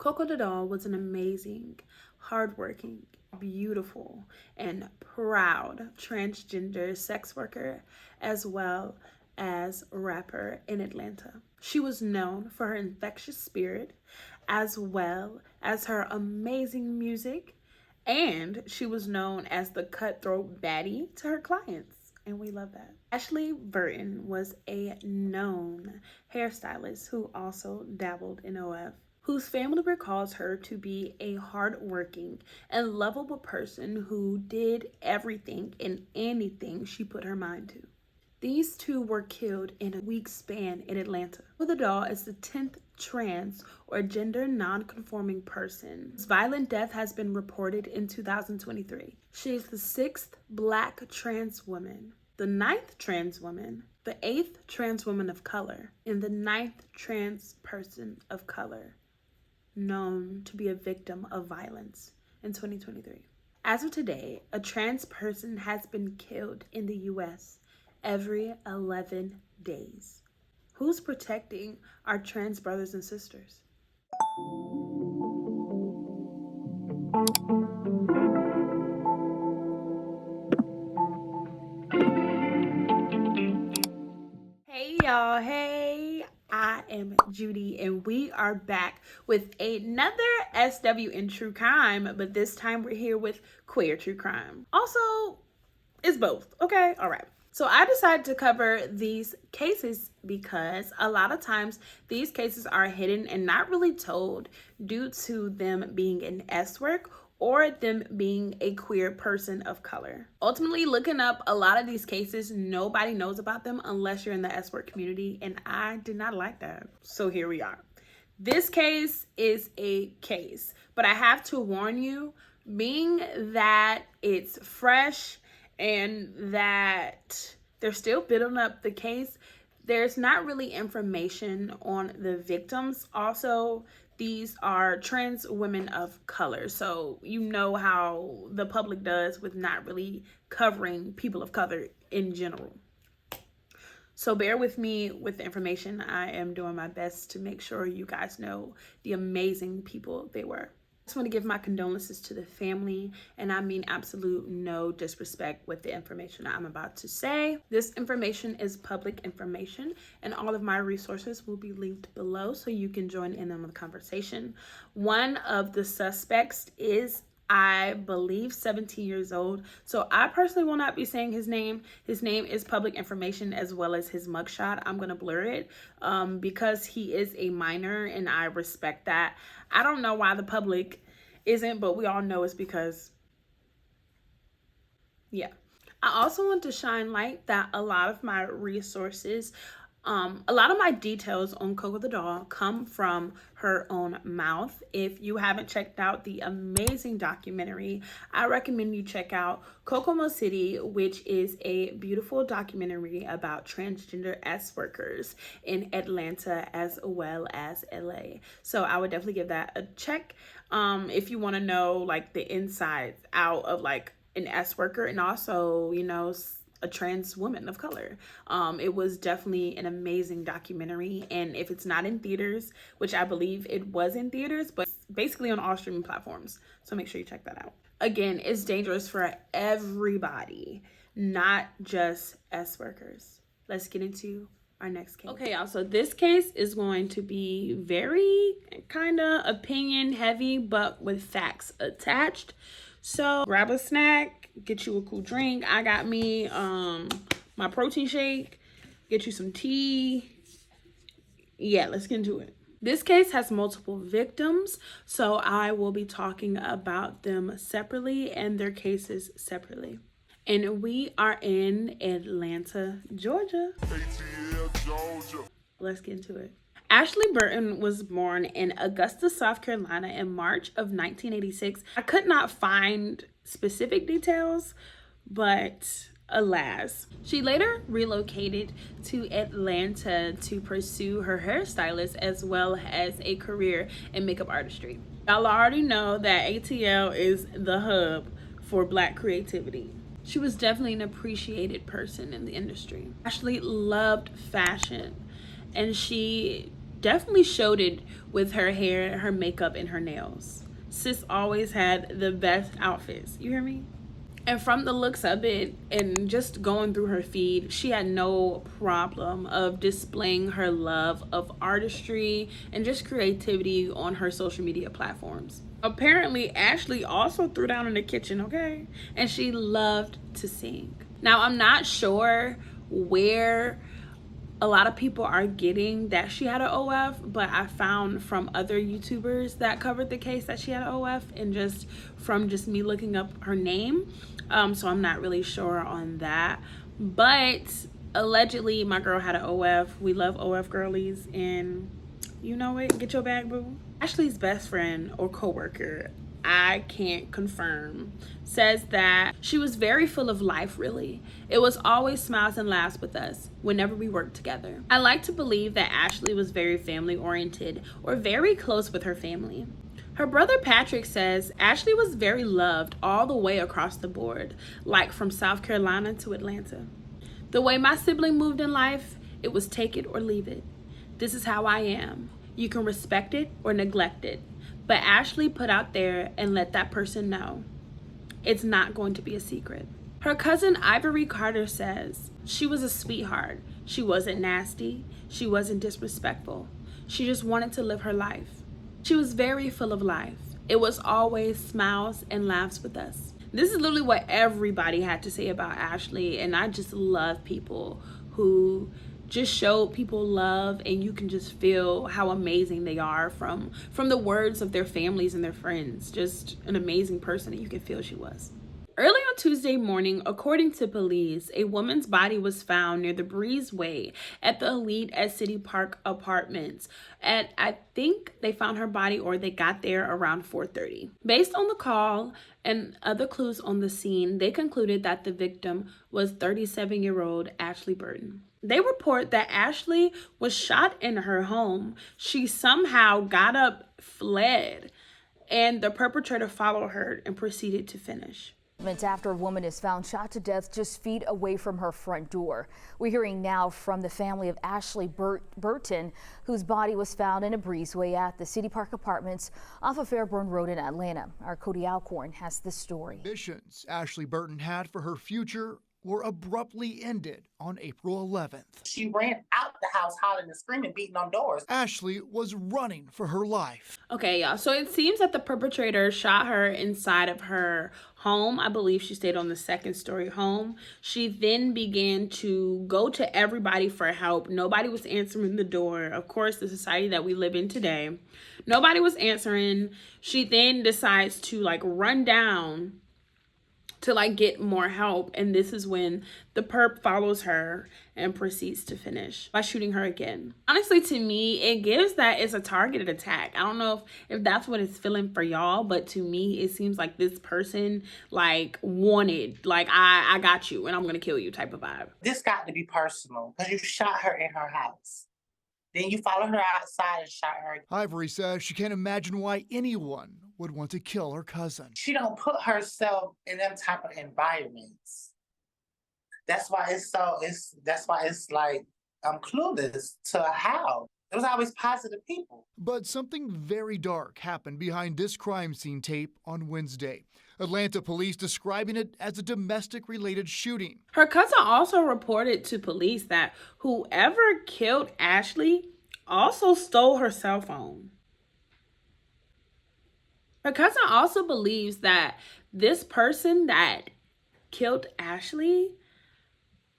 Coco the Doll was an amazing, hardworking, beautiful, and proud transgender sex worker as well as rapper in Atlanta. She was known for her infectious spirit as well as her amazing music, and she was known as the cutthroat baddie to her clients, and we love that. Ashley Burton was a known hairstylist who also dabbled in OF, whose family recalls her to be a hardworking and lovable person who did everything and anything she put her mind to. These two were killed in a week's span in Atlanta. Coco the Doll is the 10th trans or gender non-conforming person. This violent death has been reported in 2023. She is the 6th Black trans woman, the 9th trans woman, the 8th trans woman of color, and the 9th trans person of color known to be a victim of violence in 2023. As of today, a trans person has been killed in the US every 11 days. Who's protecting our trans brothers and sisters? Hey y'all, hey, I am Judy and we are back with another SW in true crime, but this time we're here with queer true crime. Also, it's both, okay? All right. So I decided to cover these cases because a lot of times these cases are hidden and not really told due to them being an S-work or them being a queer person of color. Ultimately, looking up a lot of these cases, nobody knows about them unless you're in the S-work community, and I did not like that. So here we are. This case is a case, but I have to warn you, being that it's fresh and that they're still building up the case, there's not really information on the victims. Also, these are trans women of color, so you know how the public does with not really covering people of color in general. So bear with me with the information. I am doing my best to make sure you guys know the amazing people they were. I just want to give my condolences to the family, and I mean absolute no disrespect with the information I'm about to say. This information is public information, and all of my resources will be linked below so you can join in on the conversation. One of the suspects is, I believe, 17 years old. So I personally will not be saying his name. His name is public information as well as his mugshot. I'm gonna blur it because he is a minor and I respect that. I don't know why the public isn't, but we all know it's because, yeah. I also want to shine light that a lot of my resources, a lot of my details on Coco the Doll come from her own mouth. If you haven't checked out the amazing documentary, I recommend you check out Kokomo City, which is a beautiful documentary about transgender S-workers in Atlanta as well as LA. So I would definitely give that a check if you want to know like the insides out of like an S-worker and also, you know, a trans woman of color. It was definitely an amazing documentary, and if it's not in theaters, which I believe it was in theaters, but basically on all streaming platforms, so make sure you check that out. Again, it's dangerous for everybody, not just S-workers. Let's get into our next case. Okay, y'all, so this case is going to be very kind of opinion heavy, but with facts attached. So grab a snack, get you a cool drink. I got me my protein shake, get you some tea. Yeah, let's get into it. This case has multiple victims, so I will be talking about them separately and their cases separately. And we are in Atlanta, Georgia. ATL, Georgia. Let's get into it. Ashley Burton was born in Augusta, South Carolina in March of 1986. I could not find specific details, but alas. She later relocated to Atlanta to pursue her hairstylist as well as a career in makeup artistry. Y'all already know that ATL is the hub for Black creativity. She was definitely an appreciated person in the industry. Ashley loved fashion, and she definitely showed it with her hair, her makeup, and her nails. Sis always had the best outfits. You hear me? And from the looks of it and just going through her feed, she had no problem of displaying her love of artistry and just creativity on her social media platforms. Apparently, Ashley also threw down in the kitchen, okay? And she loved to sing. Now, I'm not sure where a lot of people are getting that she had an OF, but I found from other YouTubers that covered the case that she had an OF, and just from just me looking up her name. So I'm not really sure on that. But allegedly, my girl had an OF. We love OF girlies, and you know it. Get your bag, boo. Ashley's best friend or coworker, I can't confirm, says that she was very full of life, really. It was always smiles and laughs with us whenever we worked together. I like to believe that Ashley was very family oriented or very close with her family. Her brother Patrick says Ashley was very loved all the way across the board, like from South Carolina to Atlanta. The way my sibling moved in life, it was take it or leave it. This is how I am. You can respect it or neglect it. But Ashley put out there and let that person know. It's not going to be a secret. Her cousin Ivory Carter says she was a sweetheart. She wasn't nasty. She wasn't disrespectful. She just wanted to live her life. She was very full of life. It was always smiles and laughs with us. This is literally what everybody had to say about Ashley, and I just love people who just show people love, and you can just feel how amazing they are from the words of their families and their friends. Just an amazing person that you can feel she was. Early on Tuesday morning, according to police, a woman's body was found near the breezeway at the Elite at City Park Apartments. I think they found her body, or they got there around 4:30. Based on the call and other clues on the scene, they concluded that the victim was 37-year-old Ashley Burton. They report that Ashley was shot in her home. She somehow got up, fled, and the perpetrator followed her and proceeded to finish. After a woman is found shot to death just feet away from her front door. We're hearing now from the family of Ashley Burton, whose body was found in a breezeway at the City Park Apartments off of Fairburn Road in Atlanta. Our Cody Alcorn has this story. Visions Ashley Burton had for her future were abruptly ended on April 11th. She ran out the house hollering and screaming, beating on doors. Ashley was running for her life. Okay, y'all. So it seems that the perpetrator shot her inside of her home. I believe she stayed on the second-story home. She then began to go to everybody for help. Nobody was answering the door. Of course, the society that we live in today. Nobody was answering. She then decides to run down to get more help, and this is when the perp follows her and proceeds to finish by shooting her again. Honestly, to me, it gives that it's a targeted attack. I don't know if that's what it's feeling for y'all, but to me, it seems like this person wanted, I got you and I'm gonna kill you type of vibe. This got to be personal because you shot her in her house. Then you followed her outside and shot her. Ivory says she can't imagine why anyone would want to kill her cousin. She don't put herself in them type of environments. That's why it's like I'm clueless to how. It was always positive people. But something very dark happened behind this crime scene tape on Wednesday. Atlanta police describing it as a domestic-related shooting. Her cousin also reported to police that whoever killed Ashley also stole her cell phone. Her cousin also believes that this person that killed Ashley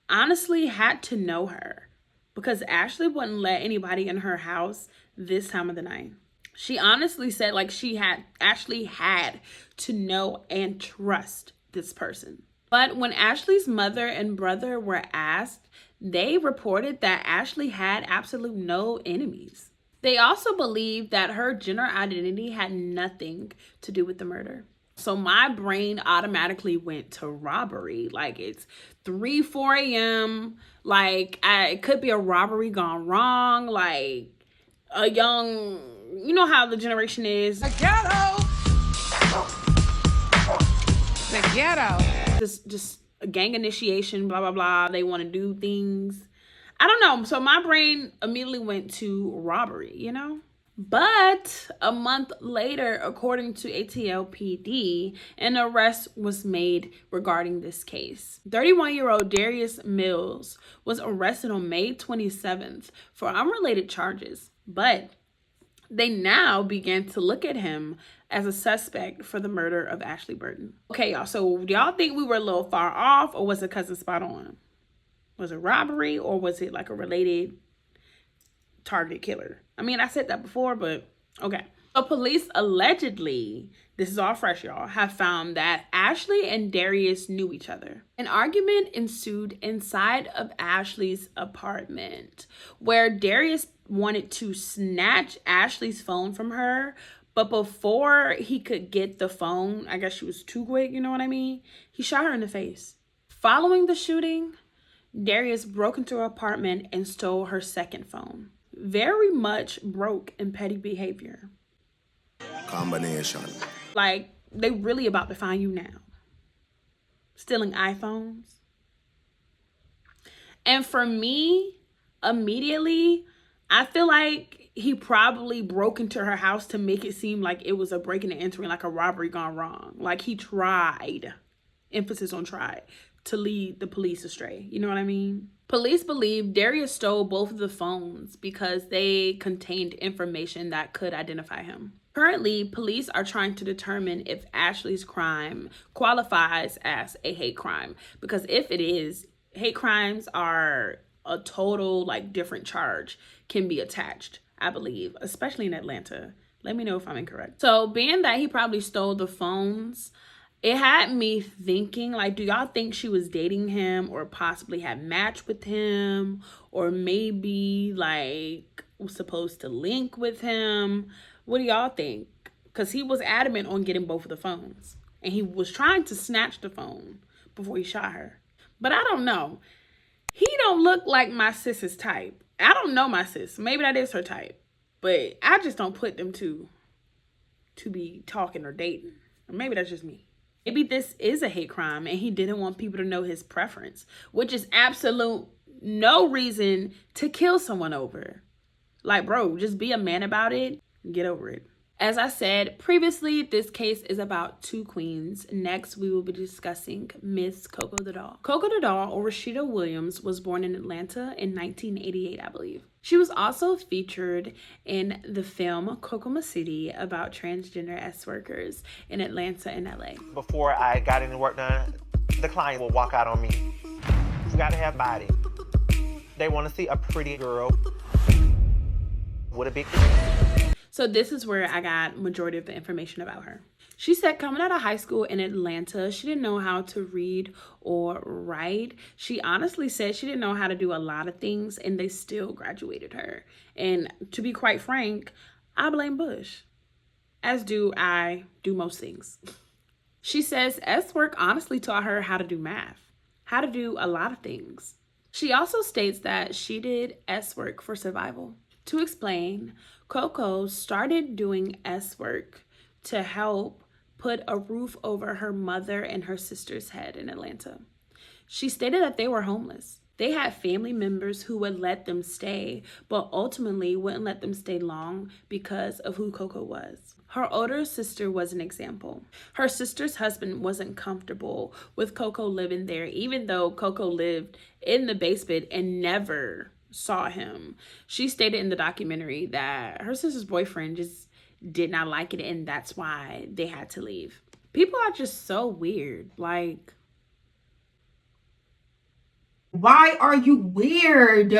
honestly had to know her, because Ashley wouldn't let anybody in her house this time of the night. She honestly said Ashley had to know and trust this person. But when Ashley's mother and brother were asked, they reported that Ashley had absolutely no enemies. They also believed that her gender identity had nothing to do with the murder. So my brain automatically went to robbery. It's 3, 4 a.m. It could be a robbery gone wrong. A young, you know how the generation is. The ghetto. The ghetto. Just a gang initiation, blah, blah, blah. They want to do things. I don't know. So my brain immediately went to robbery, you know? But a month later, according to ATL PD, an arrest was made regarding this case. 31-year-old Darius Mills was arrested on May 27th for unrelated charges, but they now began to look at him as a suspect for the murder of Ashley Burton. Okay, y'all, so do y'all think we were a little far off, or was it cousin spot on? Was it robbery, or was it like a related targeted killer? I mean, I said that before, but okay. So police allegedly, this is all fresh, y'all, have found that Ashley and Darius knew each other. An argument ensued inside of Ashley's apartment where Darius wanted to snatch Ashley's phone from her, but before he could get the phone, I guess she was too quick, you know what I mean? He shot her in the face. Following the shooting, Darius broke into her apartment and stole her second phone. Very much broke and petty behavior. Combination. Like, they really about to find you now. Stealing iPhones. And for me, immediately, I feel like he probably broke into her house to make it seem like it was a breaking and entering, like a robbery gone wrong. Like he tried, emphasis on tried, to lead the police astray. You know what I mean? Police believe Darius stole both of the phones because they contained information that could identify him. Currently, police are trying to determine if Ashley's crime qualifies as a hate crime. Because if it is, hate crimes are a total, like, different charge can be attached, I believe, especially in Atlanta. Let me know if I'm incorrect. So, being that he probably stole the phones, it had me thinking, like, do y'all think she was dating him or possibly had matched with him or maybe, like, was supposed to link with him? What do y'all think? Because he was adamant on getting both of the phones. And he was trying to snatch the phone before he shot her. But I don't know. He don't look like my sis's type. I don't know my sis. Maybe that is her type. But I just don't put them two to be talking or dating. Or maybe that's just me. Maybe this is a hate crime and he didn't want people to know his preference, which is absolute no reason to kill someone over. Like, bro, just be a man about it and get over it. As I said previously, this case is about two queens. Next, we will be discussing Miss Coco the Doll. Coco the Doll, or Rashida Williams, was born in Atlanta in 1988, I believe. She was also featured in the film Kokomo City about transgender S workers in Atlanta and LA. Before I got any work done, the client will walk out on me. You gotta have body. They want to see a pretty girl with a big... So this is where I got majority of the information about her. She said coming out of high school in Atlanta, she didn't know how to read or write. She honestly said she didn't know how to do a lot of things and they still graduated her. And to be quite frank, I blame Bush, as do I do most things. She says S work honestly taught her how to do math, how to do a lot of things. She also states that she did S work for survival. To explain, Coco started doing S work to help put a roof over her mother and her sister's head in Atlanta. She stated that they were homeless. They had family members who would let them stay, but ultimately wouldn't let them stay long because of who Coco was. Her older sister was an example. Her sister's husband wasn't comfortable with Coco living there, even though Coco lived in the basement and never saw him. She stated in the documentary that her sister's boyfriend just did not like it and that's why they had to leave. People are just so weird. Like, why are you weird?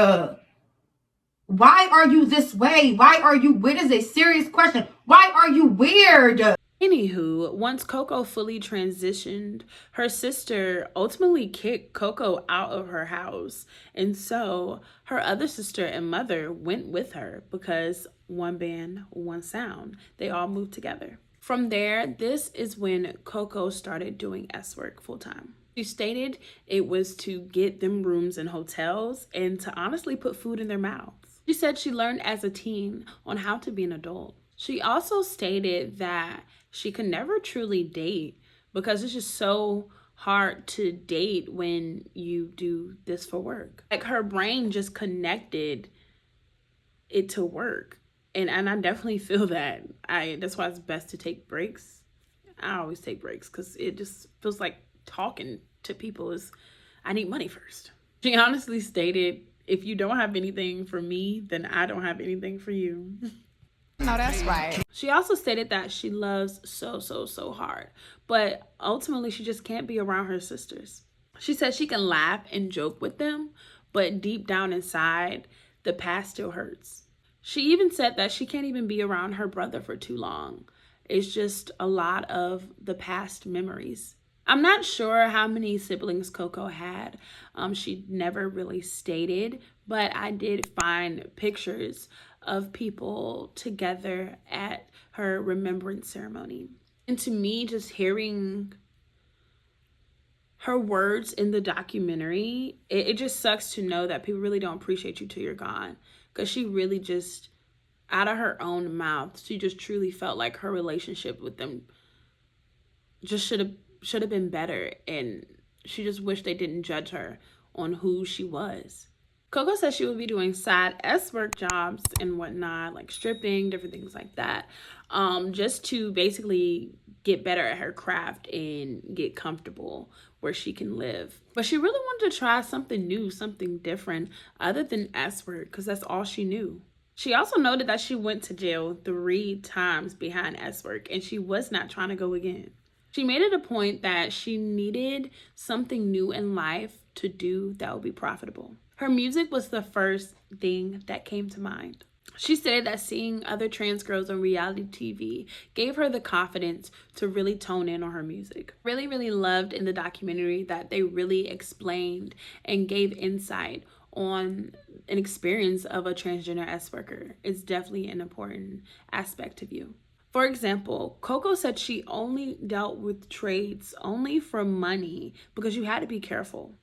Why are you this way? Why are you weird? Is a serious question. Why are you weird? Anywho, once Coco fully transitioned, her sister ultimately kicked Coco out of her house. And so her other sister and mother went with her because one band, one sound. They all moved together. From there, this is when Coco started doing S work full time. She stated it was to get them rooms in hotels and to honestly put food in their mouths. She said she learned as a teen on how to be an adult. She also stated that she could never truly date because it's just so hard to date when you do this for work. Like, her brain just connected it to work. And I definitely feel that. That's why it's best to take breaks. I always take breaks because it just feels like talking to people is, I need money first. She honestly stated, if you don't have anything for me, then I don't have anything for you. No, that's right. She also stated that she loves so hard, but ultimately she just can't be around her sisters. She said she can laugh and joke with them, but deep down inside, the past still hurts. She even said that she can't even be around her brother for too long. It's just a lot of the past memories. I'm not sure how many siblings Coco had. She never really stated, but I did find pictures of people together at her remembrance ceremony. And to me, just hearing her words in the documentary, it just sucks to know that people really don't appreciate you till you're gone. Because she really just, out of her own mouth, she just truly felt like her relationship with them just should have been better, and she just wished they didn't judge her on who she was. Coco said she would be doing side work jobs and whatnot, like stripping, different things like that, just to basically get better at her craft and get comfortable where she can live. But she really wanted to try something new, something different other than work, because that's all she knew. She also noted that she went to jail 3 times behind work, and she was not trying to go again. She made it a point that she needed something new in life to do that would be profitable. Her music was the first thing that came to mind. She said that seeing other trans girls on reality TV gave her the confidence to really tone in on her music. Really loved in the documentary that they really explained and gave insight on an experience of a transgender worker. It's definitely an important aspect of you. For example, Coco said she only dealt with trades only for money because you had to be careful.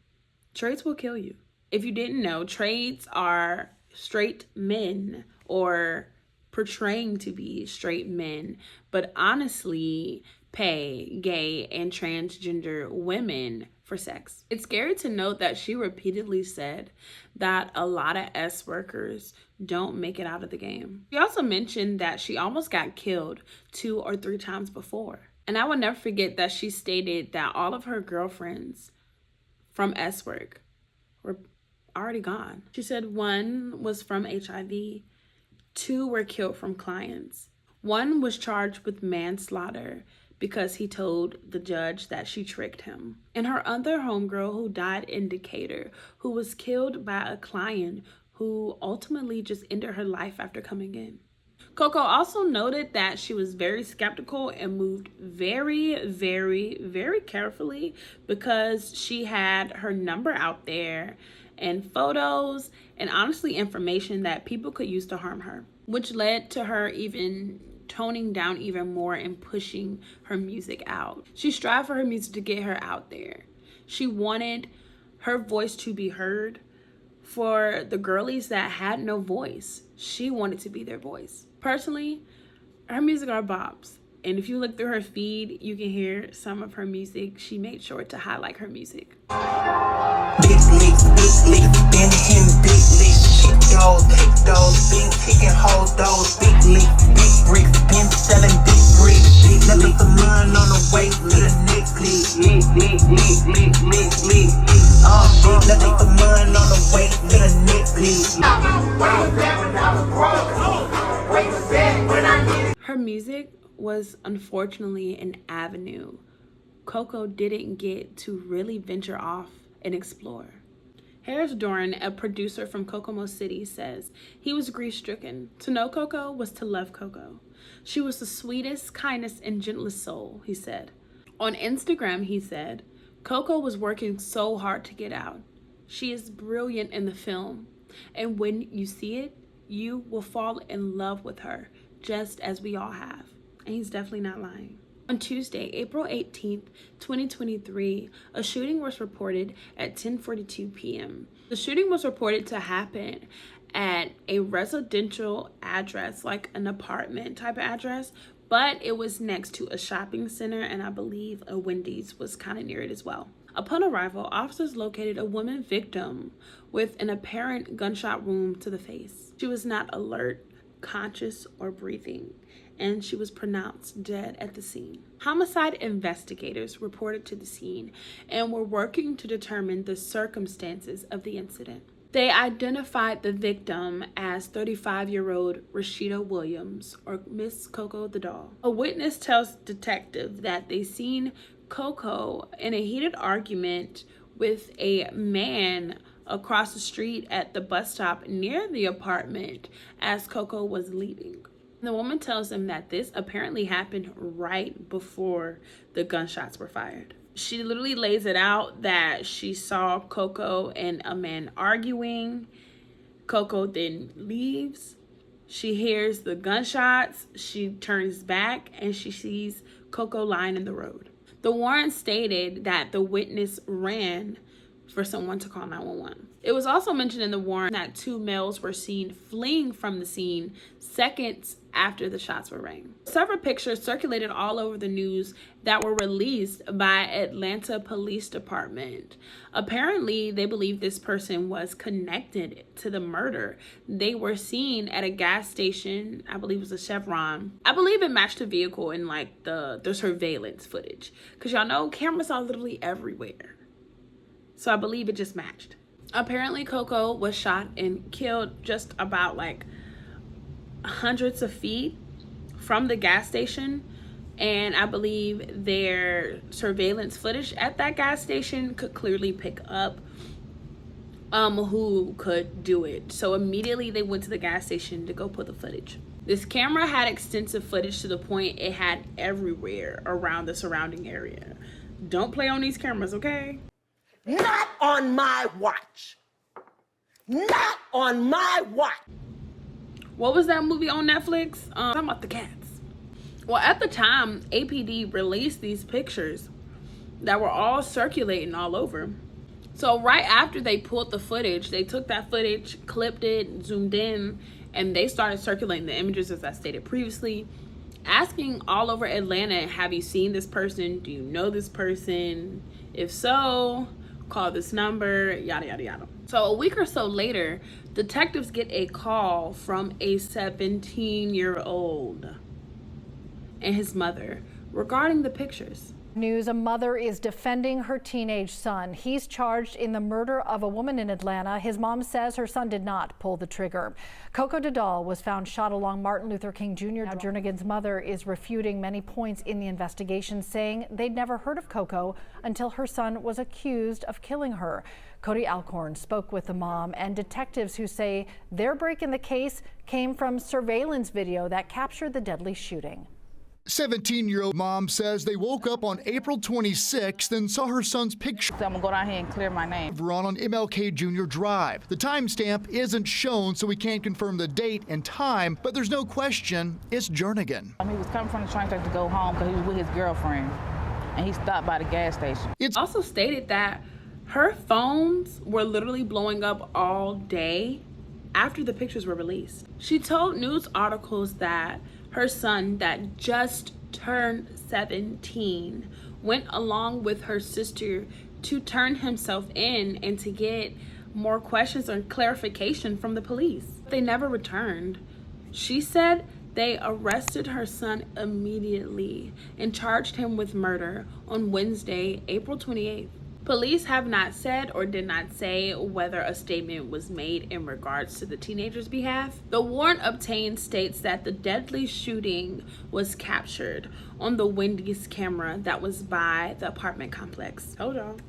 Trades will kill you. If you didn't know, trades are straight men or portraying to be straight men, but honestly pay gay and transgender women for sex. It's scary to note that she repeatedly said that a lot of workers don't make it out of the game. She also mentioned that she almost got killed 2 or 3 times before. And I will never forget that she stated that all of her girlfriends from work were already gone. She said 1 was from HIV, 2 were killed from clients. 1 was charged with manslaughter because he told the judge that she tricked him. And her other homegirl who died in Decatur, who was killed by a client who ultimately just ended her life after coming in. Coco also noted that she was very skeptical and moved very carefully because she had her number out there and photos and honestly information that people could use to harm her, which led to her even toning down even more and pushing her music out. She strived for her music to get her out there. She wanted her voice to be heard. For the girlies that had no voice, she wanted to be their voice. Personally, her music are bops. And if you look through her feed, you can hear some of her music. She made sure to highlight her music. Big leaks, been him, big leaks, shit those, been kicking hoes, those, big leaks, big bricks, been selling big bricks, nothing for mine on the way to the next league, nothing for mine on the way to the next league. Her music was unfortunately an avenue Coco didn't get to really venture off and explore. Harris Doran, a producer from Kokomo City, says he was grief-stricken. To know Coco was to love Coco. She was the sweetest, kindest, and gentlest soul, he said. On Instagram, he said, Coco was working so hard to get out. She is brilliant in the film, and when you see it, you will fall in love with her, just as we all have. And he's definitely not lying. On Tuesday, April 18th, 2023, a shooting was reported at 10:42 p.m. The shooting was reported to happen at a residential address, like an apartment type of address, but it was next to a shopping center, and I believe a Wendy's was kind of near it as well. Upon arrival, officers located a woman victim with an apparent gunshot wound to the face. She was not alert, conscious, or breathing, and she was pronounced dead at the scene. Homicide investigators reported to the scene and were working to determine the circumstances of the incident. They identified the victim as 35-year-old Rashida Williams, or Miss Coco the Doll. A witness tells detectives that they seen Coco in a heated argument with a man across the street at the bus stop near the apartment as Coco was leaving. The woman tells them that this apparently happened right before the gunshots were fired. She literally lays it out that she saw Coco and a man arguing. Coco then leaves. She hears the gunshots. She turns back and she sees Coco lying in the road. The warrant stated that the witness ran for someone to call 911. It was also mentioned in the warrant that 2 males were seen fleeing from the scene seconds after the shots were rang. Several pictures circulated all over the news that were released by Atlanta Police Department. Apparently, they believe this person was connected to the murder. They were seen at a gas station, I believe it was a Chevron. I believe it matched the vehicle in like the surveillance footage, because y'all know cameras are literally everywhere. So I believe it just matched. Apparently, Coco was shot and killed just about like hundreds of feet from the gas station. And I believe their surveillance footage at that gas station could clearly pick up who could do it. So immediately they went to the gas station to go put the footage. This camera had extensive footage to the point it had everywhere around the surrounding area. Don't play on these cameras, okay? Not on my watch. Not on my watch. What was that movie on Netflix? Talking about the cats. Well, at the time, APD released these pictures that were all circulating all over. So right after they pulled the footage, they took that footage, clipped it, zoomed in, and they started circulating the images as I stated previously, asking all over Atlanta, have you seen this person? Do you know this person? If so, call this number, yada, yada, yada. So a week or so later, detectives get a call from a 17-year-old and his mother regarding the pictures. News, a mother is defending her teenage son. He's charged in the murder of a woman in Atlanta. His mom says her son did not pull the trigger. Coco Da Doll was found shot along Martin Luther King Jr. Now, Jernigan's mother is refuting many points in the investigation, saying they'd never heard of Coco until her son was accused of killing her. Cody Alcorn spoke with the mom and detectives who say their break in the case came from surveillance video that captured the deadly shooting. 17-year-old mom says they woke up on April 26th and saw her son's picture. So I'm gonna go down here and clear my name. Run on MLK Jr. Drive. The timestamp isn't shown, so we can't confirm the date and time, but there's no question it's Jernigan. He was coming from the train station to go home because he was with his girlfriend, and he stopped by the gas station. It's also stated that her phones were literally blowing up all day after the pictures were released. She told news articles that her son, that just turned 17, went along with her sister to turn himself in and to get more questions or clarification from the police. They never returned. She said they arrested her son immediately and charged him with murder on Wednesday, April 28th. Police have not said or did not say whether a statement was made in regards to the teenager's behalf. The warrant obtained states that the deadly shooting was captured on the Wendy's camera that was by the apartment complex. Hold on.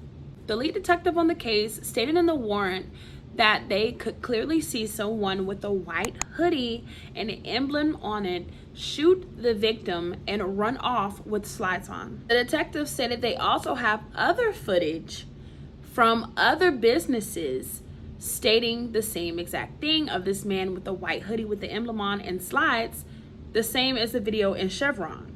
The lead detective on the case stated in the warrant that they could clearly see someone with a white hoodie and an emblem on it shoot the victim and run off with slides on. The detectives stated they also have other footage from other businesses stating the same exact thing of this man with the white hoodie with the emblem on and slides, the same as the video in Chevron.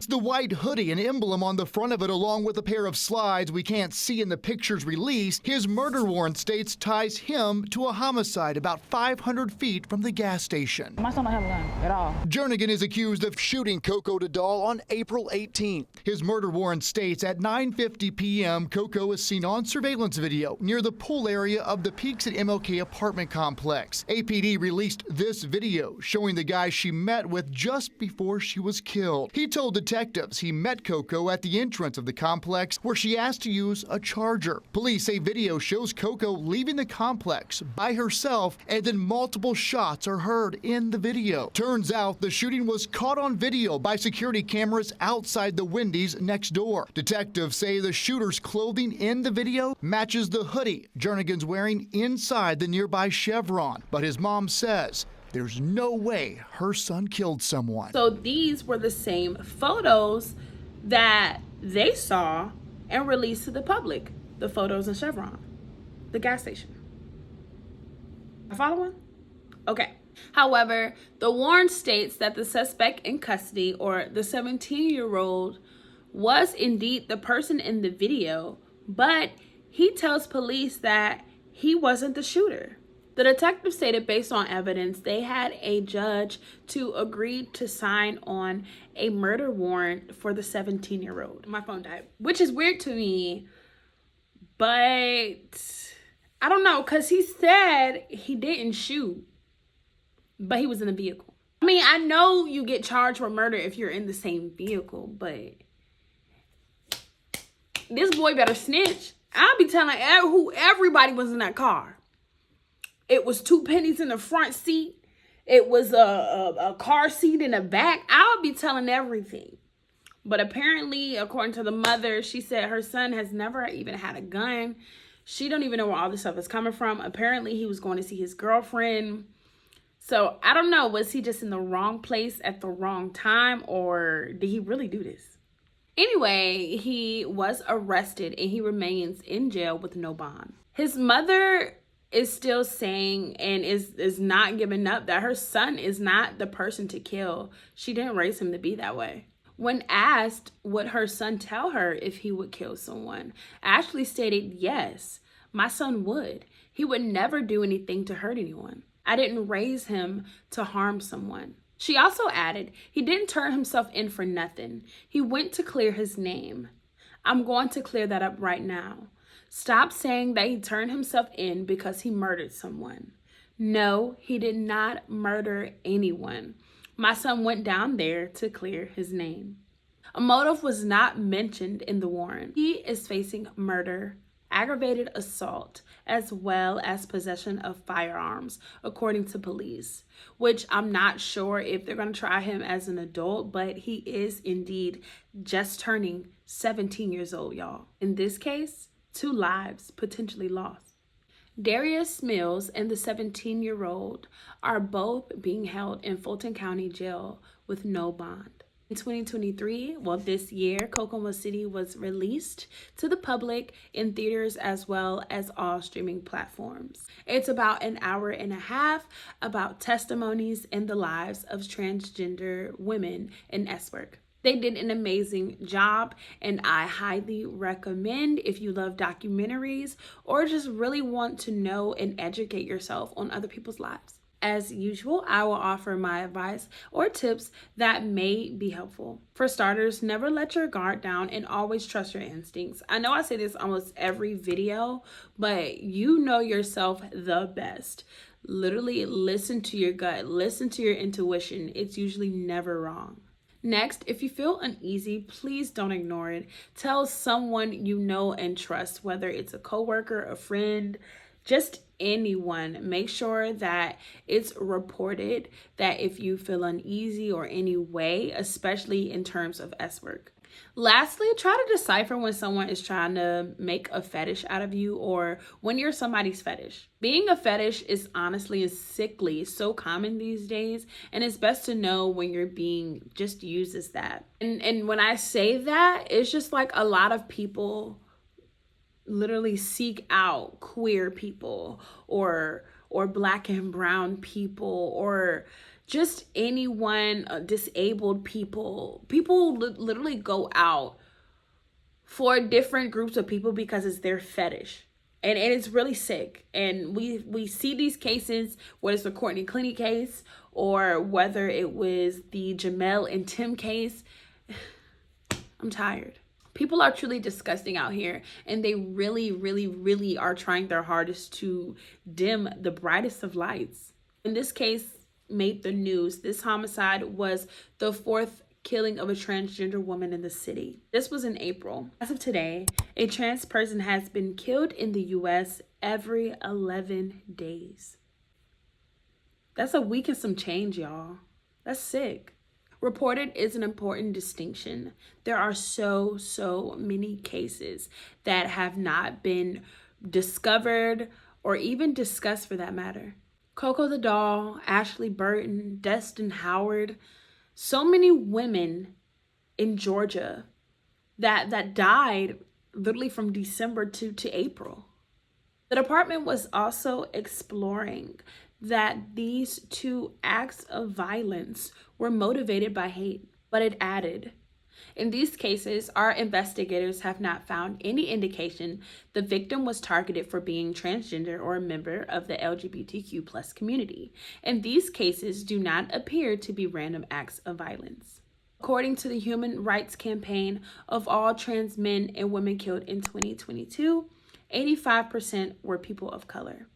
It's the white hoodie and emblem on the front of it, along with a pair of slides we can't see in the pictures released. His murder warrant states ties him to a homicide about 500 feet from the gas station. My son don't have a gun at all. Jernigan is accused of shooting Coco Da Doll on April 18th. His murder warrant states at 9:50 p.m. Coco is seen on surveillance video near the pool area of the Peaks at MLK apartment complex. APD released this video showing the guy she met with just before she was killed. He told detectives he met Coco at the entrance of the complex where she asked to use a charger. Police say video shows Coco leaving the complex by herself, and then multiple shots are heard in the video. Turns out the shooting was caught on video by security cameras outside the Wendy's next door. Detectives say the shooter's clothing in the video matches the hoodie Jernigan's wearing inside the nearby Chevron, but his mom says there's no way her son killed someone. So these were the same photos that they saw and released to the public. The photos in Chevron, the gas station. Am I following? Okay. However, the warrant states that the suspect in custody, or the 17-year-old, was indeed the person in the video, but he tells police that he wasn't the shooter. The detective stated based on evidence, they had a judge to agree to sign on a murder warrant for the 17-year-old. My phone died, which is weird to me, but I don't know, because he said he didn't shoot, but he was in the vehicle. I mean, I know you get charged for murder if you're in the same vehicle, but this boy better snitch. I'll be telling who everybody was in that car. It was 2 pennies in the front seat. It was a car seat in the back. I'll be telling everything. But apparently, according to the mother, she said her son has never even had a gun. She don't even know where all this stuff is coming from. Apparently, he was going to see his girlfriend. So I don't know. Was he just in the wrong place at the wrong time, or did he really do this? Anyway, he was arrested and he remains in jail with no bond. His mother is still saying and is not giving up that her son is not the person to kill. She didn't raise him to be that way. When asked would her son tell her if he would kill someone, Ashley stated, yes, my son would. He would never do anything to hurt anyone. I didn't raise him to harm someone. She also added, he didn't turn himself in for nothing. He went to clear his name. I'm going to clear that up right now. Stop saying that he turned himself in because he murdered someone. No, he did not murder anyone. My son went down there to clear his name. A motive was not mentioned in the warrant. He is facing murder, aggravated assault, as well as possession of firearms, according to police, which I'm not sure if they're going to try him as an adult, but he is indeed just turning 17 years old, y'all. In this case, 2 lives potentially lost. Darius Mills and the 17-year-old are both being held in Fulton County Jail with no bond. In 2023, this year, Kokomo City was released to the public in theaters as well as all streaming platforms. It's about an hour and a half about testimonies and the lives of transgender women in SWers. They did an amazing job, and I highly recommend if you love documentaries or just really want to know and educate yourself on other people's lives. As usual, I will offer my advice or tips that may be helpful. For starters, never let your guard down and always trust your instincts. I know I say this almost every video, but you know yourself the best. Literally listen to your gut, listen to your intuition. It's usually never wrong. Next, if you feel uneasy, please don't ignore it. Tell someone you know and trust, whether it's a coworker, a friend, just anyone. Make sure that it's reported that if you feel uneasy or any way, especially in terms of SWers. Lastly, try to decipher when someone is trying to make a fetish out of you or when you're somebody's fetish. Being a fetish is honestly sickly, so common these days, and it's best to know when you're being just used as that. And when I say that, it's just like a lot of people literally seek out queer people or black and brown people or just anyone, disabled people. People literally go out for different groups of people because it's their fetish. And it's really sick. And we see these cases, whether it's the Courtney Clenny case or whether it was the Jamel and Tim case. I'm tired. People are truly disgusting out here, and they really, really, really are trying their hardest to dim the brightest of lights. In this case, made the news. This homicide was the 4th killing of a transgender woman in the city. This was in April. As of today, a trans person has been killed in the US every 11 days. That's a week and some change, y'all. That's sick. Reported is an important distinction. There are so many cases that have not been discovered or even discussed, for that matter. Coco the Doll, Ashley Burton, Destin Howard, so many women in Georgia that died literally from December to April. The department was also exploring that these 2 acts of violence were motivated by hate, but it added, in these cases, our investigators have not found any indication the victim was targeted for being transgender or a member of the LGBTQ+ community, and these cases do not appear to be random acts of violence. According to the Human Rights Campaign, of all trans men and women killed in 2022, 85% were people of color.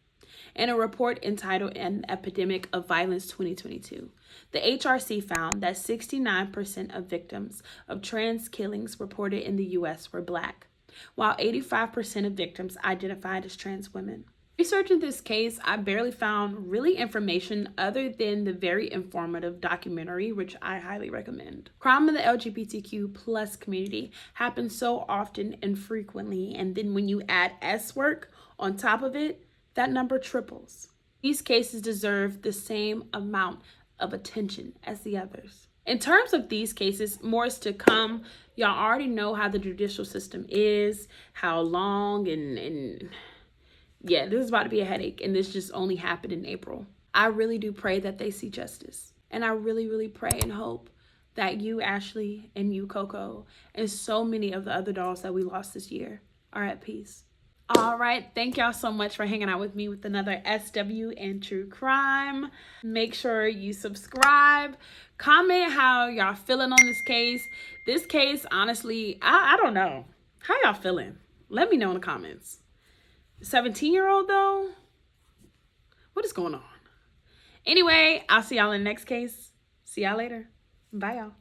In a report entitled An Epidemic of Violence 2022, the HRC found that 69% of victims of trans killings reported in the U.S. were Black, while 85% of victims identified as trans women. Researching this case, I barely found really information other than the very informative documentary, which I highly recommend. Crime in the LGBTQ+ community happens so often and frequently, and then when you add SWers on top of it, that number triples. These cases deserve the same amount of attention as the others. In terms of these cases, more is to come. Y'all already know how the judicial system is, how long, and yeah, this is about to be a headache, and this just only happened in April. I really do pray that they see justice. And I really pray and hope that you, Ashley, and you, Coco, and so many of the other dolls that we lost this year are at peace. All right, thank y'all so much for hanging out with me with another SW and True Crime. Make sure you subscribe, comment how y'all feeling on this case. This case, honestly, I don't know. How y'all feeling? Let me know in the comments. 17-year-old though? What is going on? Anyway, I'll see y'all in the next case. See y'all later. Bye y'all.